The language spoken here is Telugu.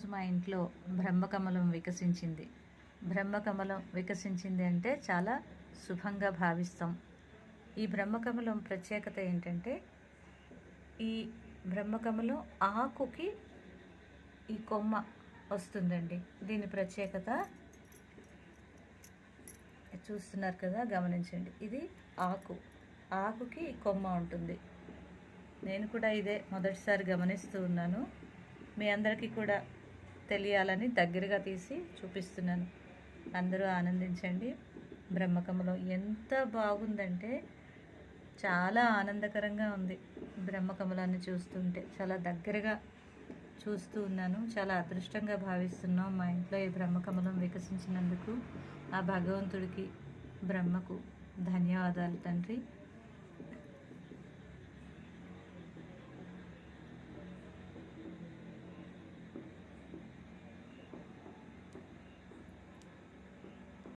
మా ఇంట్లో బ్రహ్మకమలం వికసించింది. బ్రహ్మకమలం వికసించింది అంటే చాలా శుభంగా భావిస్తాం. ఈ బ్రహ్మకమలం ప్రత్యేకత ఏంటంటే, ఈ బ్రహ్మకమలం ఆకుకి ఈ కొమ్మ వస్తుందండి. దీని ప్రత్యేకత చూస్తున్నారు కదా, గమనించండి. ఇది ఆకుకి ఈ కొమ్మ ఉంటుంది. నేను కూడా ఇదే మొదటిసారి గమనిస్తూ ఉన్నాను. మీ అందరికీ కూడా తెలియాలని దగ్గరగా తీసి చూపిస్తున్నాను. అందరూ ఆనందించండి. బ్రహ్మకమలం ఎంత బాగుందంటే చాలా ఆనందకరంగా ఉంది. బ్రహ్మకమలాన్ని చూస్తుంటే చాలా దగ్గరగా చూస్తూ ఉన్నాను. చాలా అదృష్టంగా భావిస్తున్నాం మా ఇంట్లో ఈ బ్రహ్మకమలం వికసించినందుకు. ఆ భగవంతుడికి, బ్రహ్మకు ధన్యవాదాలు తండ్రి.